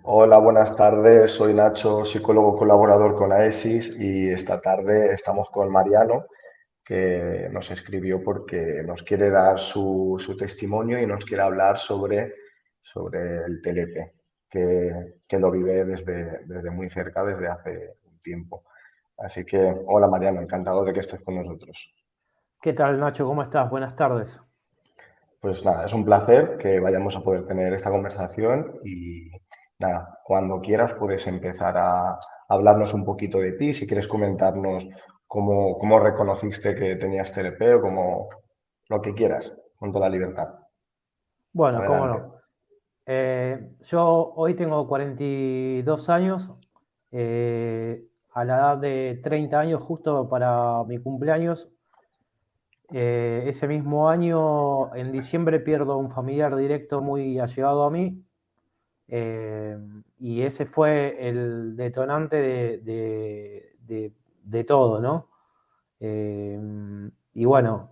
Hola, buenas tardes. Soy Nacho, psicólogo colaborador con AESIS y esta tarde estamos con Mariano, que nos escribió porque nos quiere dar su testimonio y nos quiere hablar sobre el TLP, que lo vive desde muy cerca, desde hace un tiempo. Así que, hola Mariano, encantado de que estés con nosotros. ¿Qué tal, Nacho? ¿Cómo estás? Buenas tardes. Pues nada, es un placer que vayamos a poder tener esta conversación y nada, cuando quieras puedes empezar a hablarnos un poquito de ti, si quieres comentarnos cómo reconociste que tenías TLP o como lo que quieras, con toda la libertad. Bueno, cómo Adelante. no. Yo hoy tengo 42 años. A la edad de 30 años, justo para mi cumpleaños, ese mismo año, en diciembre, pierdo un familiar directo muy allegado a mí. eh, y ese fue el detonante de todo, ¿no? Eh, y bueno,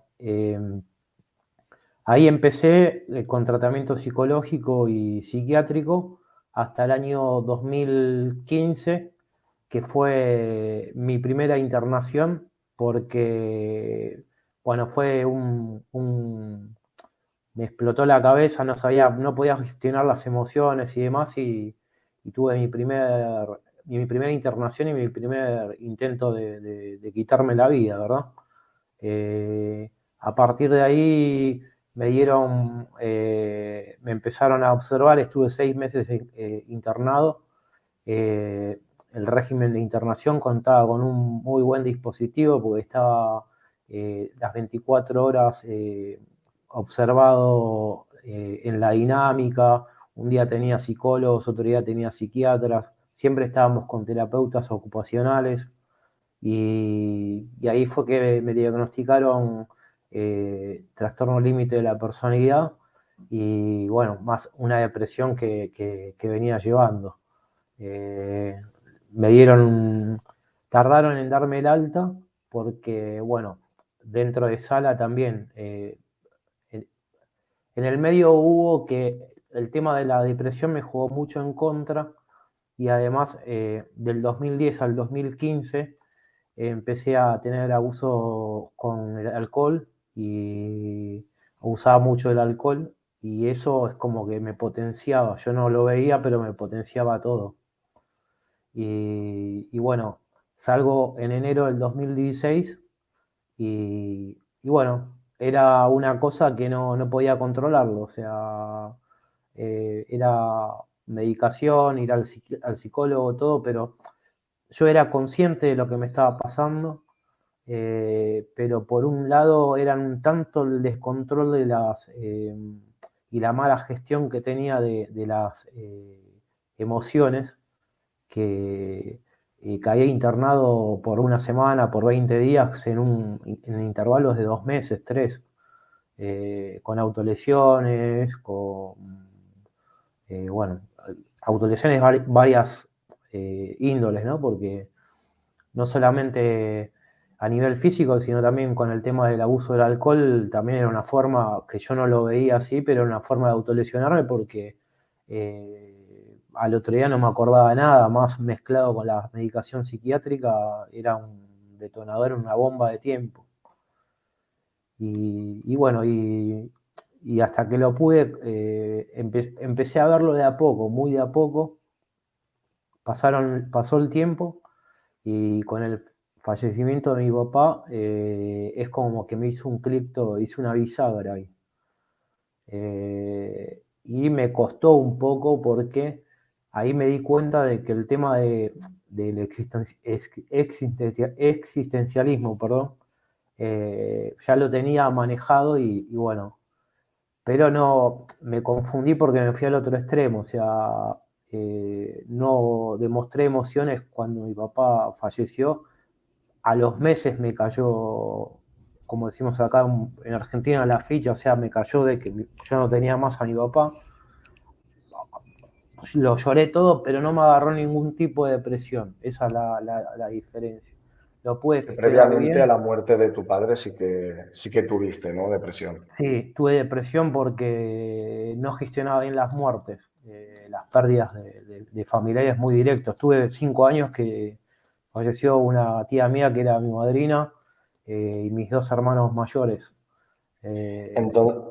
ahí empecé con tratamiento psicológico y psiquiátrico hasta el año 2015, que fue mi primera internación, porque, bueno, me explotó la cabeza, no sabía, no podía gestionar las emociones y demás, y tuve mi primera internación y mi primer intento de quitarme la vida, ¿verdad? A partir de ahí me empezaron a observar, estuve 6 meses internado. eh, el régimen de internación contaba con un muy buen dispositivo porque estaba las 24 horas observado en la dinámica. Un día tenía psicólogos, otro día tenía psiquiatras, siempre estábamos con terapeutas ocupacionales. Y ahí fue que me diagnosticaron trastorno límite de la personalidad y bueno, más una depresión que venía llevando. Eh, me dieron, tardaron en darme el alta porque, bueno, dentro de sala también, en, en el medio hubo que el tema de la depresión me jugó mucho en contra y además del 2010 al 2015 empecé a tener abuso con el alcohol y usaba mucho el alcohol y eso es como que me potenciaba, yo no lo veía, pero me potenciaba todo. Y bueno, salgo en enero del 2016 y bueno, era una cosa que no podía controlarlo, o sea, era medicación, ir al psicólogo, todo, pero yo era consciente de lo que me estaba pasando, pero por un lado eran tanto el descontrol y la mala gestión que tenía de las emociones que caí internado por una semana, por 20 días, en intervalos de 2 meses, tres, con autolesiones, bueno, autolesiones varias índoles, ¿no? Porque no solamente a nivel físico, sino también con el tema del abuso del alcohol, también era una forma que yo no lo veía así, pero era una forma de autolesionarme porque al otro día no me acordaba de nada, más mezclado con la medicación psiquiátrica, era un detonador, una bomba de tiempo. Y bueno, y hasta que lo pude, empecé a verlo de a poco, muy de a poco, pasó el tiempo y con el fallecimiento de mi papá es como que me hizo un clic todo, hice una bisagra ahí. Y me costó un poco porque ahí me di cuenta de que el tema del existencialismo, perdón, ya lo tenía manejado y bueno, pero no, me confundí porque me fui al otro extremo, o sea, no demostré emociones cuando mi papá falleció. A los meses me cayó, como decimos acá en Argentina, la ficha, o sea, me cayó de que yo no tenía más a mi papá. Lo lloré todo, pero no me agarró ningún tipo de depresión. Esa es la diferencia. Lo pude Que gestionar previamente a bien. la muerte de tu padre sí que tuviste, ¿no? Depresión. Sí, tuve depresión porque no gestionaba bien las muertes. las pérdidas de familiares muy directos. Tuve 5 años que falleció una tía mía que era mi madrina y mis 2 hermanos mayores. Entonces,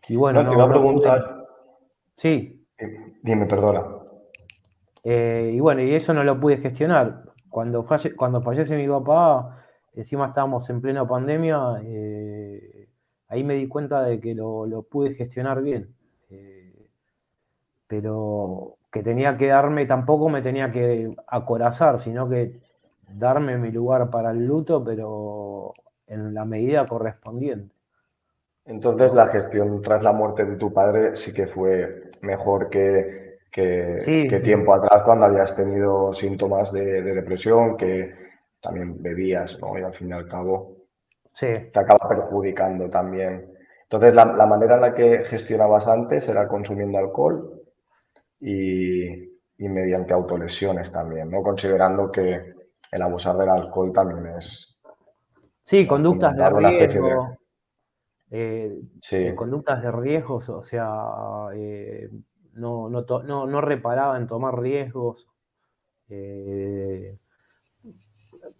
Y bueno, no, te iba a no pude. preguntar, Sí, dime, perdona. y bueno, y eso no lo pude gestionar. Cuando fallece mi papá, encima estábamos en plena pandemia, ahí me di cuenta de que lo pude gestionar bien. Eh, pero que tenía que darme, tampoco me tenía que acorazar, sino que darme mi lugar para el luto, pero en la medida correspondiente, Entonces, la ¿no? gestión tras la muerte de tu padre sí que fue mejor que Sí, tiempo atrás cuando habías tenido síntomas de depresión, que también bebías, ¿no? Y al fin y al cabo sí. te acaba perjudicando también. Entonces, la manera en la que gestionabas antes era consumiendo alcohol y mediante autolesiones también, ¿no? Considerando que el abusar del alcohol también es, Sí, ¿no? conductas Como de dar una especie de... riesgo, eh, Sí. conductas de riesgos, o sea, no reparaba en tomar riesgos, eh,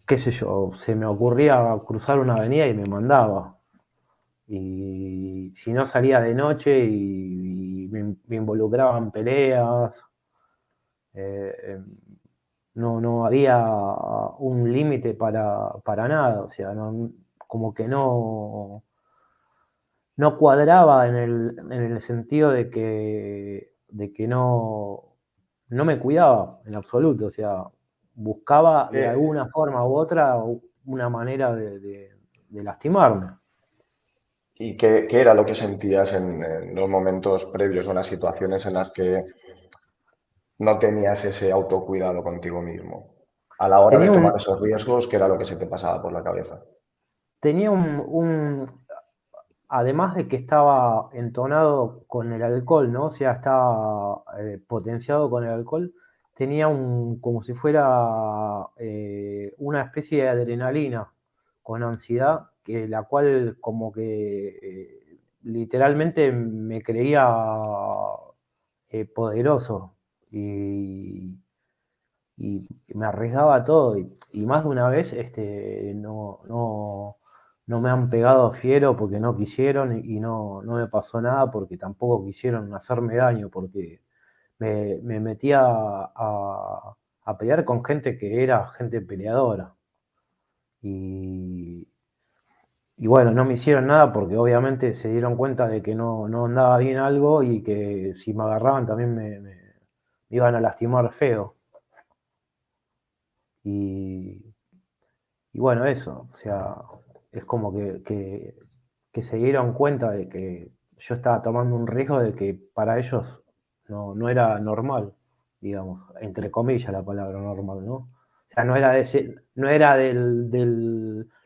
qué sé yo, se me ocurría cruzar una avenida y me mandaba. Y si no salía de noche y me involucraba en peleas, eh, no había un límite para nada, o sea, como que no cuadraba en el sentido de que no me cuidaba en absoluto, o sea, buscaba de ¿Qué, alguna forma u otra una manera de lastimarme. qué era lo que sentías en los momentos previos o en las situaciones en las que no tenías ese autocuidado contigo mismo? A la hora de Tenía tomar un, esos riesgos, ¿qué era lo que se te pasaba por la cabeza? tenía además de que estaba entonado con el alcohol, ¿no? O sea, estaba potenciado con el alcohol, tenía como si fuera una especie de adrenalina con ansiedad, la cual como que literalmente me creía poderoso y me arriesgaba a todo. Y más de una vez no me han pegado fiero porque no quisieron y no me pasó nada porque tampoco quisieron hacerme daño, porque me metía a pelear con gente que era gente peleadora. Y, y bueno, no me hicieron nada porque obviamente se dieron cuenta de que no andaba bien algo y que si me agarraban también me iban a lastimar feo. Y, Y bueno, eso, o sea, es como que se dieron cuenta de que yo estaba tomando un riesgo de que para ellos no era normal, digamos, entre comillas la palabra normal, ¿no? O sea, no era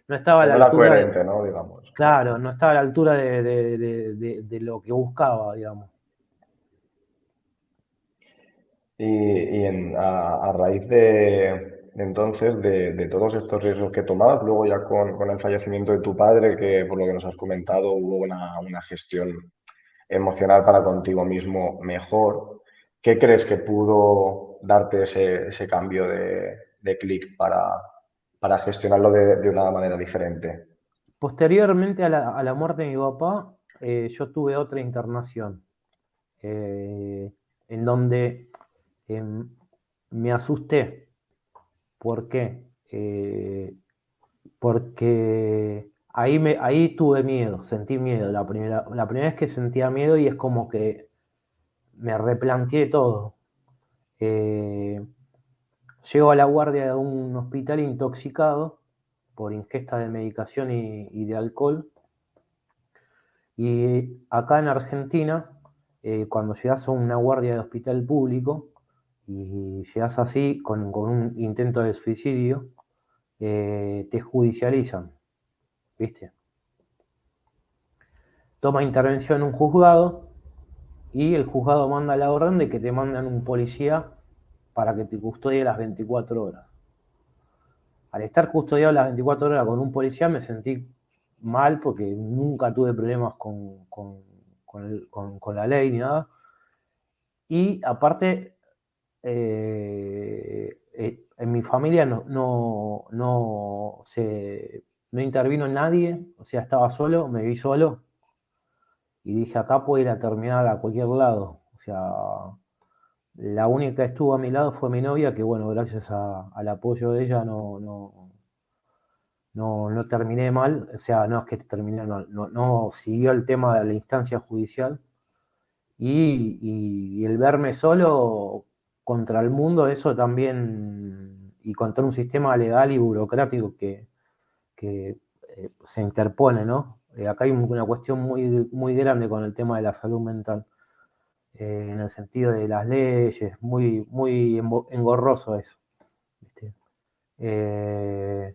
no estaba a Que la no era altura coherente, ¿no? Digamos. claro, no estaba a la altura de lo que buscaba, digamos. A raíz de entonces, de todos estos riesgos que tomabas, luego ya con el fallecimiento de tu padre, que por lo que nos has comentado hubo una gestión emocional para contigo mismo mejor, ¿qué crees que pudo darte ese cambio de clic para gestionarlo de una manera diferente? Posteriormente a la muerte de mi papá, yo tuve otra internación, eh, en donde em, me asusté. ¿Por qué? Porque ahí tuve miedo, sentí miedo. La primera vez que sentía miedo y es como que me replanteé todo. Eh, Llego a la guardia de un hospital intoxicado por ingesta de medicación y de alcohol. Y acá en Argentina, cuando llegas a una guardia de hospital público y llegas así con un intento de suicidio, te judicializan, ¿viste? Toma intervención un juzgado y el juzgado manda la orden de que te mandan un policía para que te custodie las 24 horas. Al estar custodiado las 24 horas con un policía me sentí mal porque nunca tuve problemas con con la ley ni nada. Y aparte, en mi familia no intervino nadie, o sea, estaba solo, me vi solo y dije, acá puedo ir a terminar a cualquier lado. O sea, la única que estuvo a mi lado fue mi novia, que bueno, gracias al apoyo de ella no terminé mal, o sea, no es que terminé mal, no siguió el tema de la instancia judicial. Y el verme solo contra el mundo, eso también, y contra un sistema legal y burocrático que se interpone, ¿no? Acá hay una cuestión muy, muy grande con el tema de la salud mental, en el sentido de las leyes, muy, muy engorroso eso, ¿viste? Eh,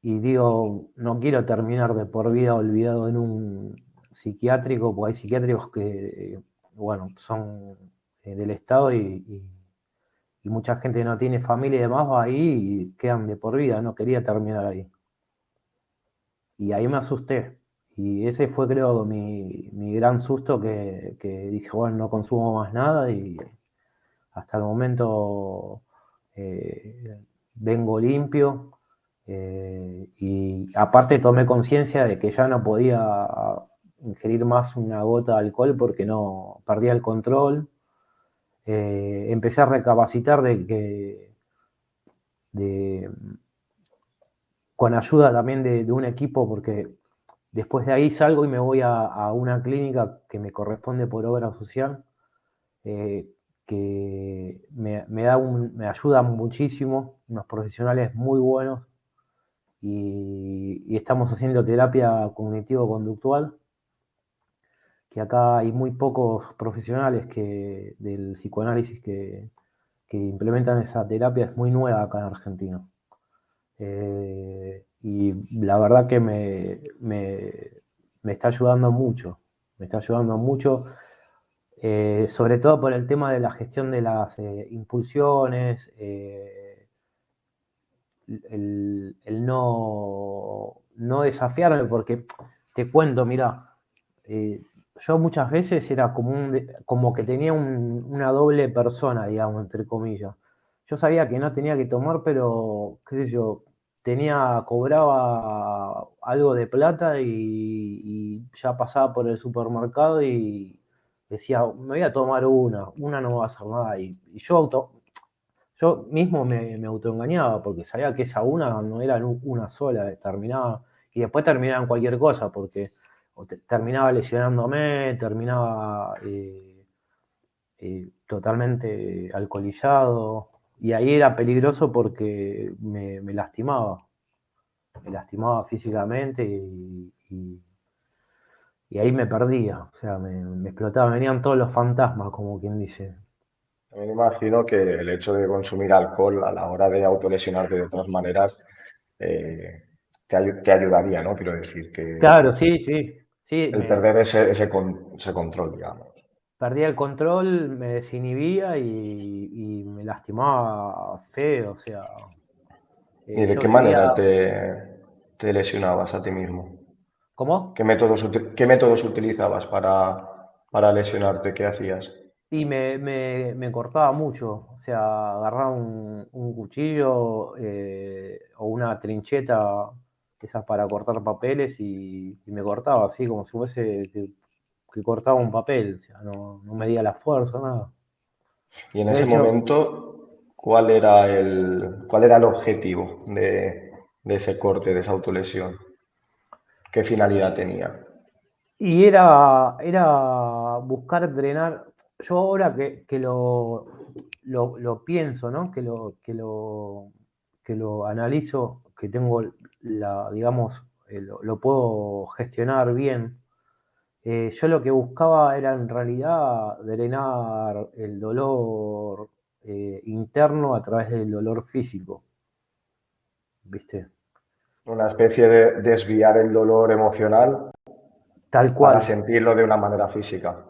y digo, no quiero terminar de por vida olvidado en un psiquiátrico, porque hay psiquiátricos que, bueno, son del Estado y mucha gente no tiene familia y demás, va ahí y quedan de por vida, no quería terminar ahí. Y ahí me asusté. Y ese fue, creo, mi gran susto que dije, bueno, no consumo más nada y hasta el momento vengo limpio. Y aparte tomé conciencia de que ya no podía ingerir más una gota de alcohol porque no perdía el control. Empecé a recapacitar de, con ayuda también de un equipo, porque después de ahí salgo y me voy a una clínica que me corresponde por obra social, eh, que me ayuda muchísimo, unos profesionales muy buenos, y estamos haciendo terapia cognitivo-conductual, que acá hay muy pocos profesionales del psicoanálisis que implementan esa terapia, es muy nueva acá en Argentina. Y la verdad que me está ayudando mucho, me está ayudando mucho, sobre todo por el tema de la gestión de las impulsiones, el no desafiarme, porque te cuento, mira, yo muchas veces era como que tenía una doble persona, digamos, entre comillas. Yo sabía que no tenía que tomar, pero, qué sé yo, cobraba algo de plata y ya pasaba por el supermercado y decía, me voy a tomar una no va a hacer nada. Y yo mismo me autoengañaba porque sabía que esa una no era una sola, terminaba, y después terminaba en cualquier cosa, porque terminaba lesionándome, terminaba totalmente alcoholizado, y ahí era peligroso porque me lastimaba físicamente y ahí me perdía, o sea, me explotaba, venían todos los fantasmas, como quien dice. También imagino que el hecho de consumir alcohol a la hora de autolesionarte de otras maneras te ayudaría, ¿no? Quiero decir que Claro, sí, sí, sí, el perder ese control, digamos. perdía el control, me desinhibía y me lastimaba feo, o sea, ¿Y de yo qué vivía, manera te lesionabas a ti mismo? ¿cómo? ¿Qué métodos utilizabas para lesionarte? ¿Qué hacías? Y me cortaba mucho, o sea, agarraba un cuchillo o una trincheta, esas para cortar papeles, y me cortaba así como si fuese que cortaba un papel, o sea, no medía la fuerza, nada. Y en De ese hecho, momento, ¿cuál era el objetivo de ese corte, de esa autolesión? ¿Qué finalidad tenía? y era buscar drenar. Yo ahora que lo pienso, ¿no? Que lo analizo, que tengo digamos, lo puedo gestionar bien. Yo lo que buscaba era en realidad drenar el dolor interno a través del dolor físico, ¿viste? Una especie de desviar el dolor emocional Tal para cual. sentirlo de una manera física.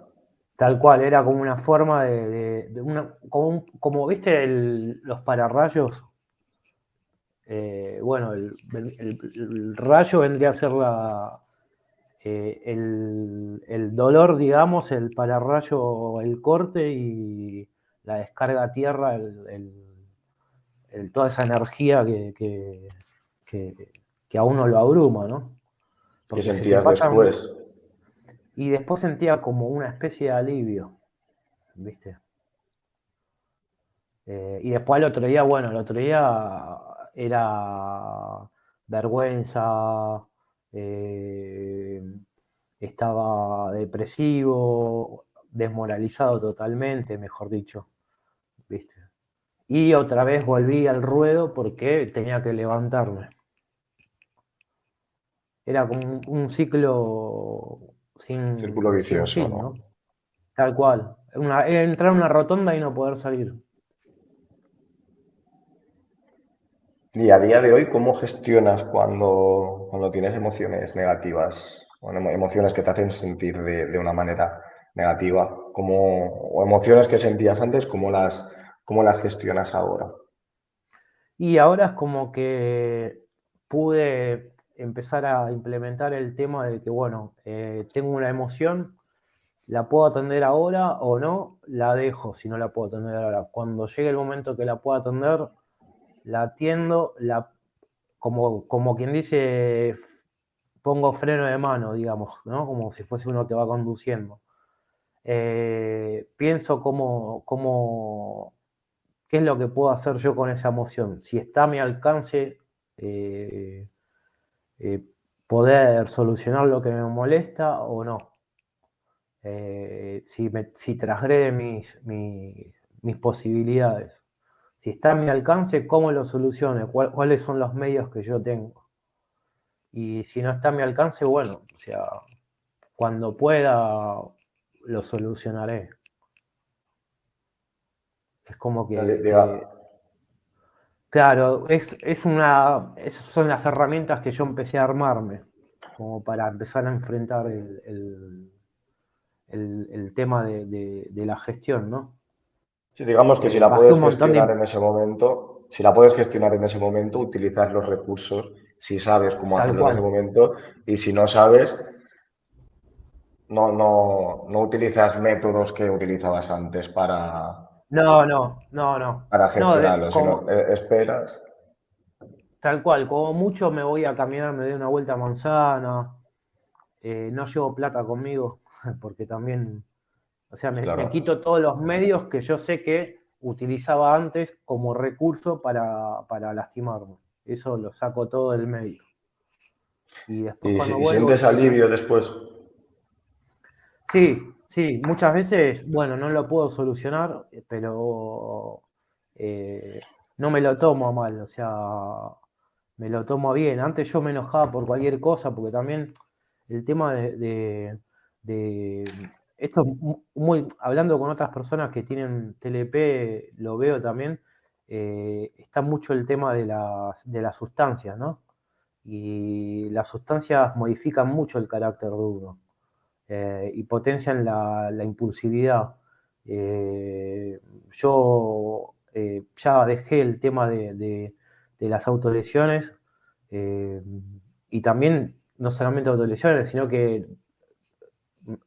Tal cual, era como una forma como viste los pararrayos. Bueno, el rayo vendría a ser el dolor, digamos, el pararrayo, el corte y la descarga a tierra, toda esa energía que a uno lo abruma, ¿no? ¿Qué Porque se te sentías pasan. después? Y después sentía como una especie de alivio, ¿viste? Y después el otro día, bueno, el otro día era vergüenza, eh, estaba depresivo, desmoralizado totalmente, mejor dicho, ¿viste? Y otra vez volví al ruedo porque tenía que levantarme. Era como un ciclo Círculo sin vicioso, fin, ¿no? ¿no? Tal cual. Entrar en una rotonda y no poder salir. Y a día de hoy, ¿cómo gestionas cuando tienes emociones negativas? Bueno, emociones que te hacen sentir de una manera negativa. O emociones que sentías antes, cómo las gestionas ahora? Y ahora es como que pude empezar a implementar el tema de que, bueno, tengo una emoción, la puedo atender ahora o no, la dejo si no la puedo atender ahora. Cuando llegue el momento que la pueda atender, la atiendo, como quien dice, pongo freno de mano, digamos, ¿no? Como si fuese uno que va conduciendo. Pienso qué es lo que puedo hacer yo con esa emoción. Si está a mi alcance, eh, eh, poder solucionar lo que me molesta o no. Si transgrede mis posibilidades. Si está a mi alcance, ¿cómo lo soluciono? ¿Cuáles son los medios que yo tengo? Y si no está a mi alcance, bueno, o sea, cuando pueda lo solucionaré. Es como claro, esas son las herramientas que yo empecé a armarme, como para empezar a enfrentar el tema de la gestión, ¿no? Sí, digamos que si la Bajé puedes un montón gestionar de. en ese momento, si la puedes gestionar en ese momento, utilizar los recursos, si sabes cómo Tal hacerlo en ese cual. momento, y si no sabes, no utilizas métodos que utilizabas antes No, no, no, no. para No, gestionarlo, sino esperas. tal cual, como mucho me voy a caminar, me doy una vuelta a manzana, no llevo plata conmigo, porque también, o sea, me Claro. quito todos los medios que yo sé que utilizaba antes como recurso para lastimarme. Eso lo saco todo del medio. Y después cuando Y vuelvo, sientes alivio después. sí, sí, muchas veces, bueno, no lo puedo solucionar, pero no me lo tomo a mal, o sea, me lo tomo bien. Antes yo me enojaba por cualquier cosa, porque también el tema esto es muy, hablando con otras personas que tienen TLP, lo veo también, está mucho el tema de las sustancias, ¿no? Y las sustancias modifican mucho el carácter de uno, y potencian la impulsividad. Yo ya dejé el tema de las autolesiones, eh, y también no solamente autolesiones, sino que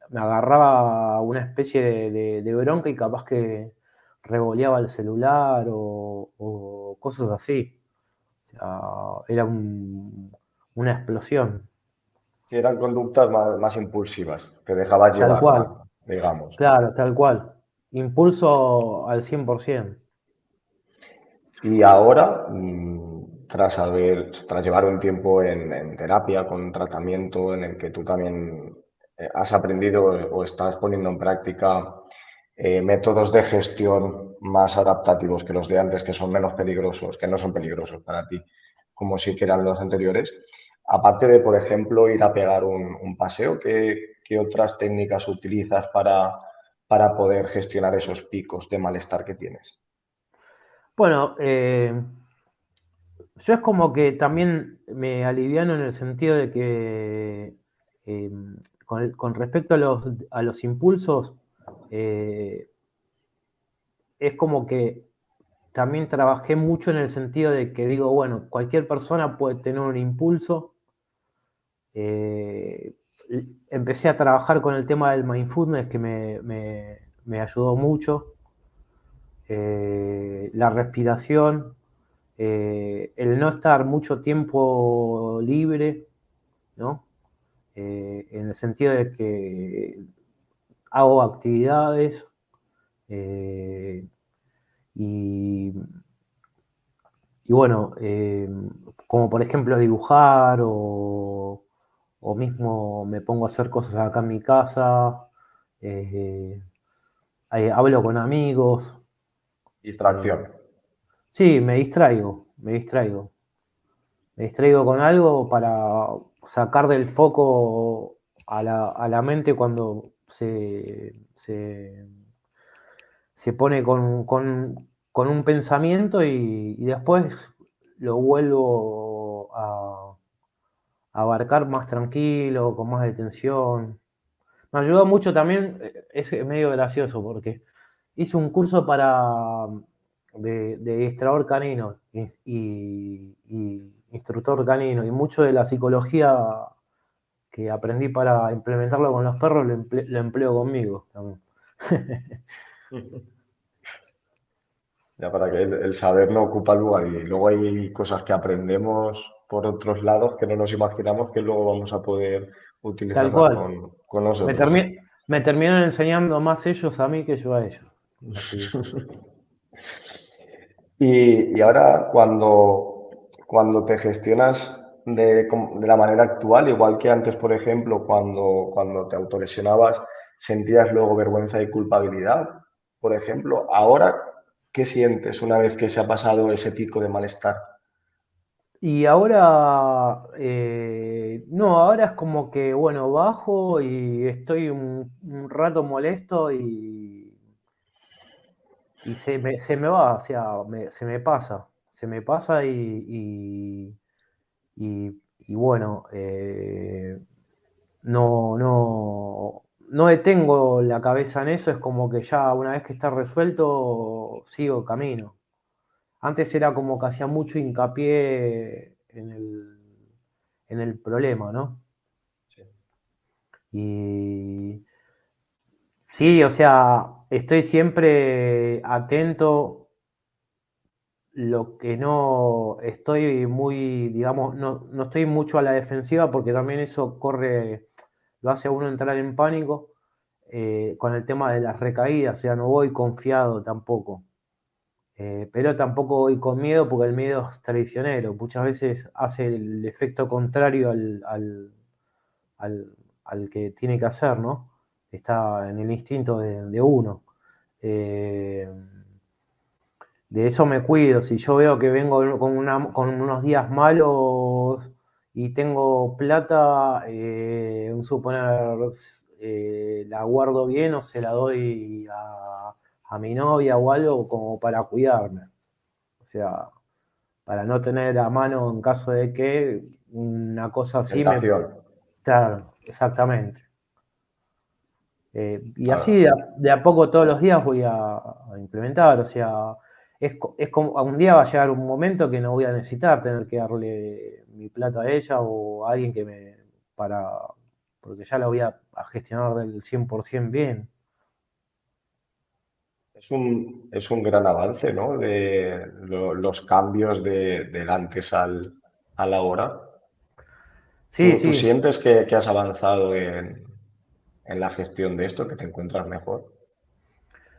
me agarraba una especie de bronca y capaz que revoleaba el celular o cosas así. O sea, era una explosión, Que eran conductas más impulsivas, te dejabas tal llevar cual. más, digamos, ¿no? Claro, tal cual. Impulso al 100%. Y ahora, tras llevar un tiempo en terapia, con tratamiento, en el que tú también has aprendido o estás poniendo en práctica métodos de gestión más adaptativos que los de antes, que son menos peligrosos, que no son peligrosos para ti, como sí que eran los anteriores. Aparte de, por ejemplo, ir a pegar un paseo, ¿qué otras técnicas utilizas para poder gestionar esos picos de malestar que tienes? Bueno, yo es como que también me aliviano en el sentido de que, eh, con respecto a los impulsos, eh, es como que también trabajé mucho en el sentido de que digo, bueno, cualquier persona puede tener un impulso, eh, empecé a trabajar con el tema del mindfulness que me ayudó mucho. La respiración, el no estar mucho tiempo libre, ¿no? En el sentido de que hago actividades eh, y, y, bueno, como por ejemplo dibujar o mismo me pongo a hacer cosas acá en mi casa, eh, hablo con amigos, eh, Distracción. sí, me distraigo con algo para sacar del foco a la mente cuando se pone con un pensamiento y después lo vuelvo a abarcar más tranquilo, con más detención. Me ayudó mucho también, es medio gracioso porque hice un curso de adiestrador canino y instructor canino y mucho de la psicología que aprendí para implementarlo con los perros lo empleo conmigo también. Ya para que el saber no ocupa lugar y luego hay cosas que aprendemos por otros lados que no nos imaginamos que luego vamos a poder Tal utilizarlas cual. con Me, nosotros, ¿eh? termi- me terminaron enseñando más ellos a mí que yo a ellos. Así. Y ahora cuando te gestionas de la manera actual, igual que antes, por ejemplo, cuando te autolesionabas, sentías luego vergüenza y culpabilidad, por ejemplo, ahora, ¿qué sientes una vez que se ha pasado ese pico de malestar? Y ahora, no, ahora es como que, bueno, bajo y estoy un rato molesto y se me va, o sea, se me pasa y bueno, no detengo la cabeza en eso, es como que ya una vez que está resuelto, sigo camino. Antes era como que hacía mucho hincapié en el problema, ¿no? Sí. Y sí, o sea, estoy siempre atento. Lo que no estoy muy, digamos, no estoy mucho a la defensiva porque también eso lo hace a uno entrar en pánico con el tema de las recaídas, o sea, no voy confiado tampoco. Pero tampoco voy con miedo porque el miedo es traicionero. Muchas veces hace el efecto contrario al- al que tiene que hacer, ¿no? Está en el instinto de uno. Eh, de eso me cuido. Si yo veo que vengo con unos días malos y tengo plata, un suponer, la guardo bien o se la doy a mi novia o algo como para cuidarme. O sea, para no tener a mano en caso de que una cosa así me... Tentación, Claro, exactamente. Y así claro. de a poco todos los días voy a implementar, o sea, es como un día va a llegar un momento que no voy a necesitar tener que darle mi plata a ella o a alguien para, porque ya la voy a gestionar del 100% bien. Es un gran avance, ¿no? De los cambios del antes a la hora. Sí, ¿Tú sí, sientes que has avanzado en la gestión de esto, que te encuentras mejor?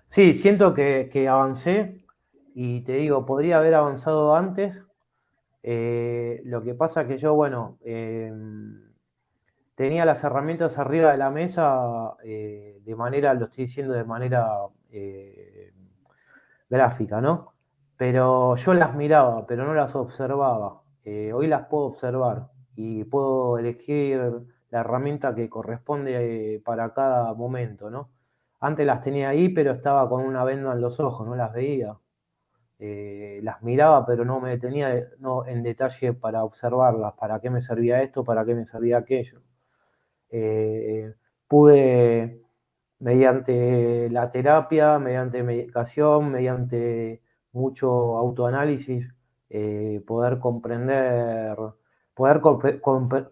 sí, siento que avancé y te digo, podría haber avanzado antes. Lo que pasa que yo, bueno, tenía las herramientas arriba de la mesa lo estoy diciendo de manera gráfica, ¿no? Pero yo las miraba, pero no las observaba. Hoy las puedo observar y puedo elegir la herramienta que corresponde para cada momento, ¿no? Antes las tenía ahí, pero estaba con una venda en los ojos, no las veía. Las miraba, pero no me detenía no, en detalle para observarlas, para qué me servía esto, para qué me servía aquello. Eh, Pude, mediante la terapia, mediante medicación, mediante mucho autoanálisis, poder comprender. poder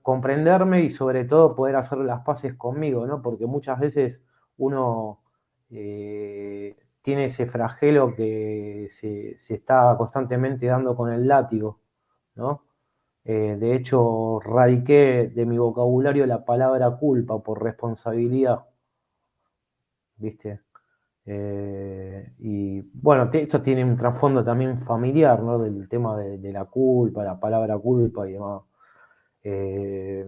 comprenderme y sobre todo poder hacer las paces conmigo, ¿no? Porque muchas veces uno tiene ese flagelo que se está constantemente dando con el látigo, ¿no? De hecho, radiqué de mi vocabulario la palabra culpa por responsabilidad, ¿viste? Y bueno, esto tiene un trasfondo también familiar, ¿no? Del tema de la culpa, la palabra culpa y demás. Eh,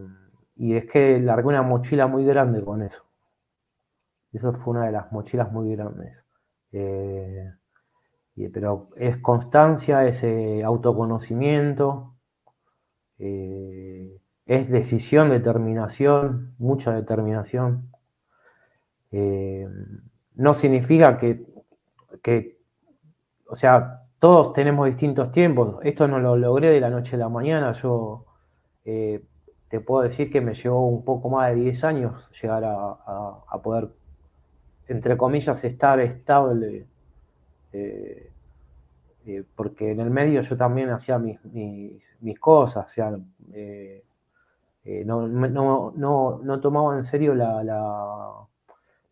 y es que largué una mochila muy grande con eso. Eso fue una de las mochilas muy grandes. Eh, pero es constancia, es autoconocimiento, es decisión, determinación, mucha determinación. Eh, no significa que, o sea, todos tenemos distintos tiempos. Esto no lo logré de la noche a la mañana. Yo eh, te puedo decir que me llevó un poco más de 10 años llegar a poder, entre comillas, estar estable. eh, Porque en el medio yo también hacía mis cosas, o sea, no tomaba en serio la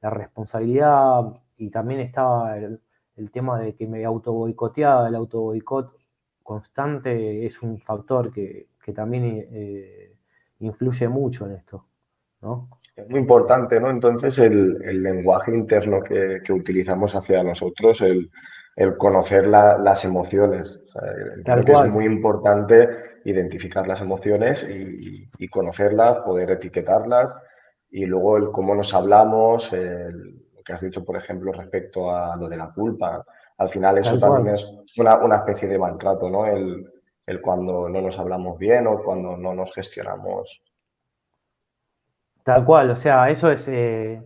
responsabilidad y también estaba el tema de que me auto boicoteaba, el auto boicot constante es un factor que también influye mucho en esto, ¿no? Es muy importante, ¿no? Entonces, el lenguaje interno que utilizamos hacia nosotros, el conocer las emociones. O sea, entiendo Tal que es cual, muy importante identificar las emociones y conocerlas, poder etiquetarlas y luego el cómo nos hablamos, lo que has dicho, por ejemplo, respecto a lo de la culpa. Al final eso tal también cual. es una especie de maltrato, ¿no? El cuando no nos hablamos bien o cuando no nos gestionamos. Tal cual, o sea, eso es eh,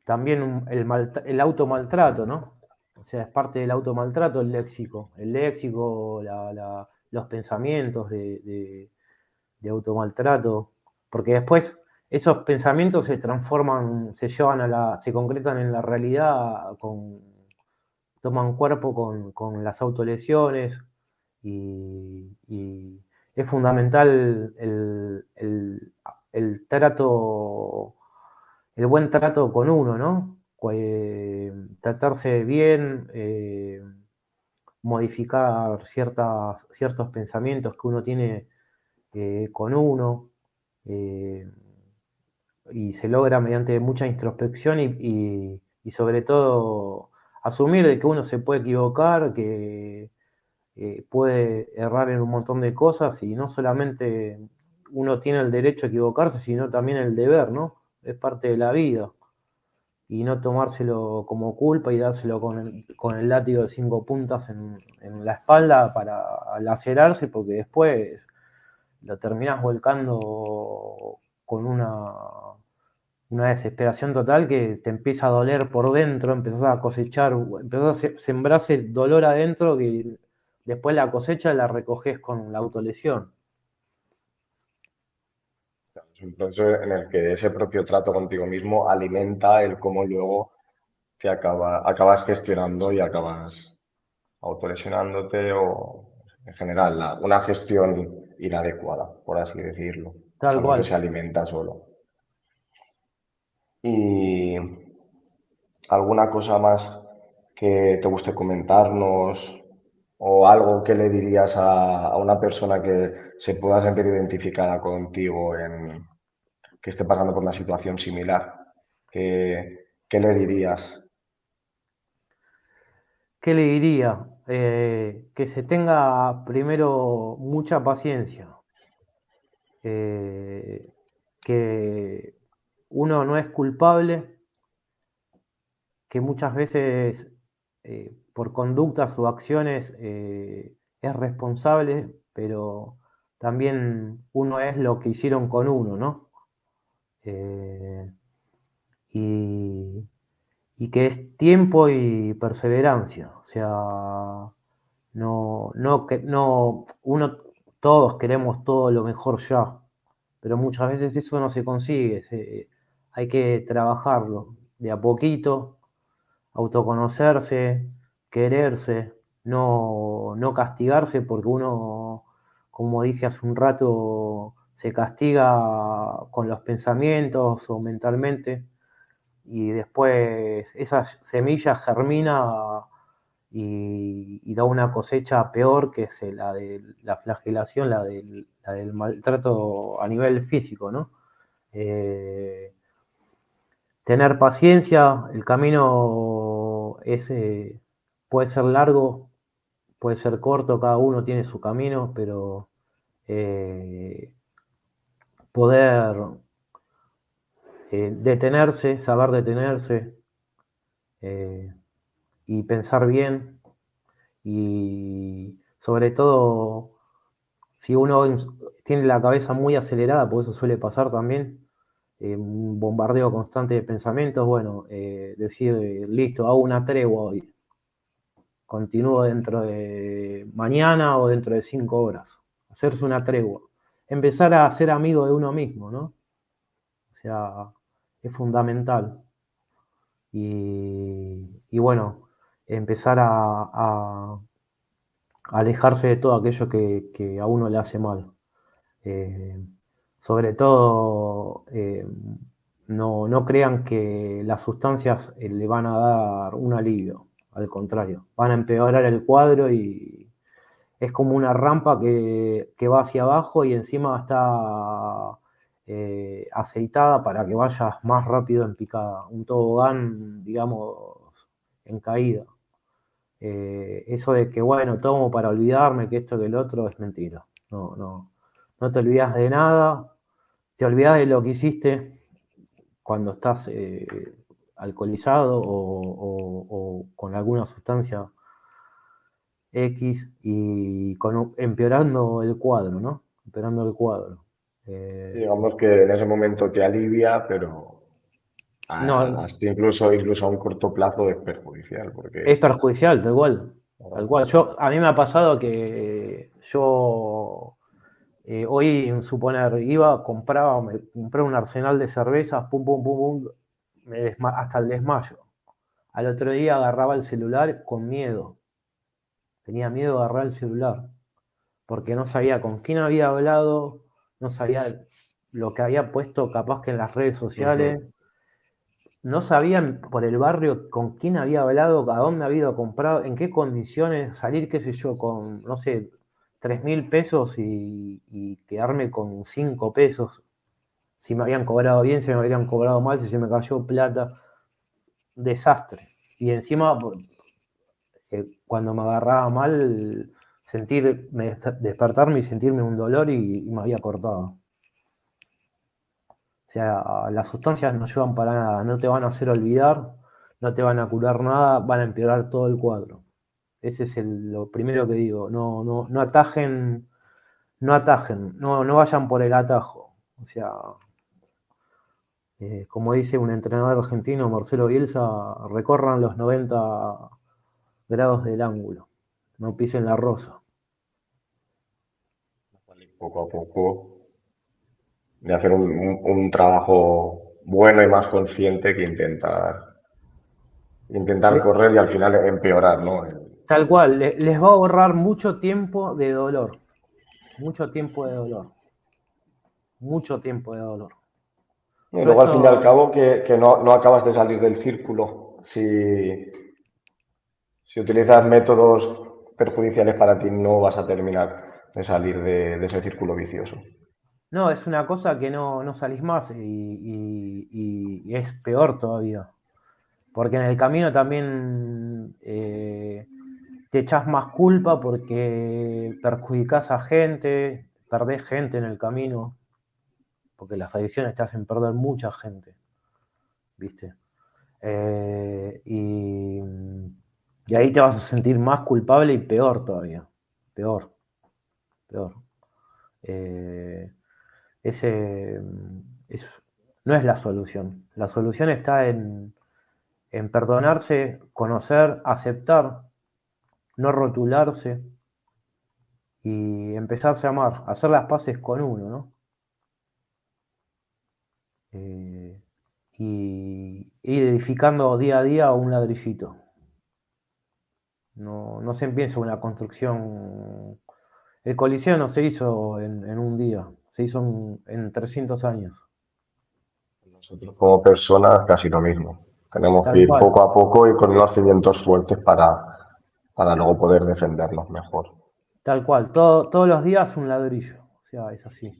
también el automaltrato, ¿no? O sea, es parte del automaltrato el léxico, los pensamientos de automaltrato, porque después esos pensamientos se transforman, se llevan se concretan en la realidad, toman cuerpo con las autolesiones y es fundamental el trato, el buen trato con uno, ¿no? Tratarse bien, modificar ciertos pensamientos que uno tiene con uno, eh, y se logra mediante mucha introspección y sobre todo asumir de que uno se puede equivocar, que puede errar en un montón de cosas y no solamente uno tiene el derecho a equivocarse, sino también el deber, ¿no? Es parte de la vida. Y no tomárselo como culpa y dárselo con el látigo de 5 puntas en la espalda para lacerarse, porque después lo terminás volcando con una desesperación total que te empieza a doler por dentro, empezás a cosechar, empezás a sembrarse dolor adentro que después la cosecha la recoges con la autolesión. Es un proceso en el que ese propio trato contigo mismo alimenta el cómo luego acabas gestionando y acabas autolesionándote o en general una gestión inadecuada, por así decirlo. Es Tal algo que cual. se alimenta solo. ¿Y alguna cosa más que te guste comentarnos o algo que le dirías a una persona que se pueda sentir identificada contigo que esté pasando por una situación similar? ¿Qué le dirías? ¿Qué le diría? Que se tenga primero mucha paciencia, eh, que uno no es culpable, que muchas veces por conductas o acciones es responsable, pero también uno es lo que hicieron con uno, ¿no? Eh, y, y que es tiempo y perseverancia, o sea, uno, todos queremos todo lo mejor ya, pero muchas veces eso no se consigue, hay que trabajarlo de a poquito, autoconocerse, quererse, no castigarse porque uno como dije hace un rato, se castiga con los pensamientos o mentalmente, y después esa semilla germina y da una cosecha peor, que es la de la flagelación, la del maltrato a nivel físico, ¿no? Eh, Tener paciencia, el camino puede ser largo, puede ser corto, cada uno tiene su camino, pero eh, poder detenerse, saber detenerse, eh, y pensar bien, y sobre todo si uno tiene la cabeza muy acelerada, porque eso suele pasar también, un bombardeo constante de pensamientos, bueno, decir, listo, hago una tregua hoy, continúo dentro de mañana o dentro de 5 horas, hacerse una tregua, empezar a ser amigo de uno mismo, ¿no? O sea, es fundamental. Y bueno, empezar a alejarse de todo aquello que a uno le hace mal. Eh, Sobre todo, no crean que las sustancias le van a dar un alivio, al contrario, van a empeorar el cuadro, y es como una rampa que va hacia abajo y encima está aceitada para que vayas más rápido en picada, un tobogán, digamos, en caída. Eso de que, bueno, tomo para olvidarme, que esto que el otro, es mentira. No, no, no te olvidas de nada, te olvidas de lo que hiciste cuando estás alcoholizado o con alguna sustancia X, y empeorando el cuadro, ¿no? Empeorando el cuadro. Eh, Digamos que en ese momento te alivia, pero no, hasta incluso a un corto plazo es perjudicial, es porque perjudicial, tal cual. Tal ah, cual. A mí me ha pasado que yo hoy, suponer, me compré un arsenal de cervezas, pum, pum, pum, pum, hasta el desmayo. Al otro día agarraba el celular con miedo. Tenía miedo de agarrar el celular, porque no sabía con quién había hablado, no sabía lo que había puesto capaz que en las redes ujú, sociales, no sabían por el barrio con quién había hablado, a dónde había ido a comprar, en qué condiciones, salir, qué sé yo, con, no sé, 3.000 pesos, y quedarme con 5 pesos, si me habían cobrado bien, si me habían cobrado mal, si se me cayó plata, desastre. Y encima, cuando me agarraba mal, despertarme y sentirme un dolor, y me había cortado. O sea, las sustancias no ayudan para nada, no te van a hacer olvidar, no te van a curar nada, van a empeorar todo el cuadro. Ese es lo primero que digo. No, no, no atajen, no atajen, no vayan por el atajo. O sea, como dice un entrenador argentino, Marcelo Bielsa, recorran los 90 grados del ángulo, no pisen la rosa. poco a poco, de hacer un trabajo bueno y más consciente que intentar Sí, correr y al final empeorar, ¿no? tal cual, les va a ahorrar mucho tiempo de dolor, mucho tiempo de dolor, mucho tiempo de dolor. Y Yo luego al fin y al esto, cabo que no acabas de salir del círculo si utilizas métodos perjudiciales para ti, no vas a terminar de salir de ese círculo vicioso. no, es una cosa que no salís más, y es peor todavía, porque en el camino también te echás más culpa porque perjudicás a gente, perdés gente en el camino, porque las adicciones te hacen perder mucha gente, ¿viste? Y ahí te vas a sentir más culpable y peor todavía, peor, peor. Eh, ese es, no es la solución. La solución está en perdonarse, conocer, aceptar, no rotularse, y empezarse a amar, hacer las paces con uno, ¿no? Eh, y ir edificando día a día un ladrillito. No se empieza una construcción El Coliseo no se hizo en un día, se hizo en 300 años. Nosotros como personas casi lo mismo. Tenemos que Tal ir cual, poco a poco y con unos cimientos fuertes para luego poder defendernos mejor. tal cual. Todos los días un ladrillo. O sea, es así.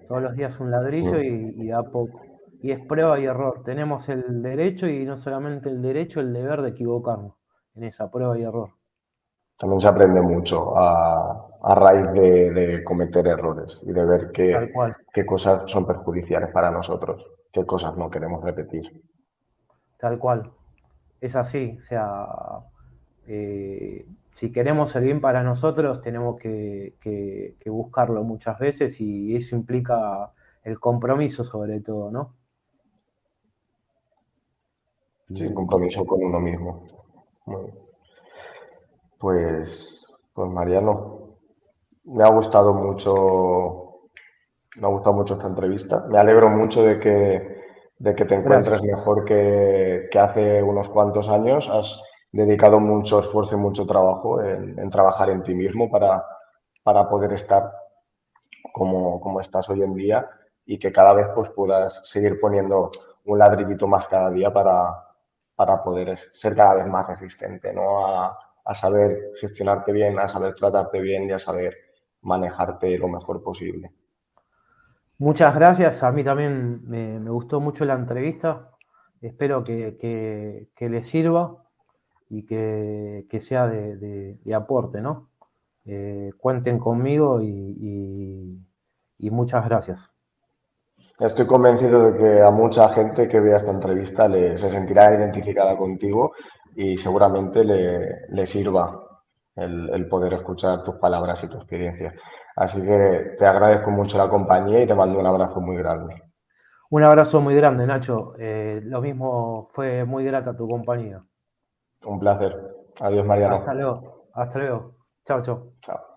Todos los días un ladrillo Mm. y de a poco. Y es prueba y error. Tenemos el derecho y no solamente el derecho, el deber de equivocarnos en esa prueba y error. También se aprende mucho a raíz de cometer errores y de ver Tal cual, qué cosas son perjudiciales para nosotros, qué cosas no queremos repetir. tal cual. Es así. O sea, si queremos el bien para nosotros, tenemos que buscarlo muchas veces y eso implica el compromiso sobre todo, ¿no? Sí, Y compromiso con uno mismo. Muy bien. Pues Mariano, me ha gustado mucho, me ha gustado mucho esta entrevista. Me alegro mucho de que te encuentres gracias. mejor que hace unos cuantos años. Has dedicado mucho esfuerzo y mucho trabajo en trabajar en ti mismo para poder estar como estás hoy en día y que cada vez pues, puedas seguir poniendo un ladrillito más cada día para poder ser cada vez más resistente, ¿no? A saber gestionarte bien, a saber tratarte bien y a saber manejarte lo mejor posible. Muchas gracias. A mí también me gustó mucho la entrevista. Espero que les sirva y que sea de aporte, ¿no? Cuenten conmigo y muchas gracias. Estoy convencido de que a mucha gente que vea esta entrevista se sentirá identificada contigo y seguramente le sirva el poder escuchar tus palabras y tu experiencia. Así que te agradezco mucho la compañía y te mando un abrazo muy grande. Un abrazo muy grande, Nacho. Lo mismo, fue muy grata tu compañía. Un placer. Adiós, Mariano. Hasta luego. Hasta luego. Chao, chao. Chao.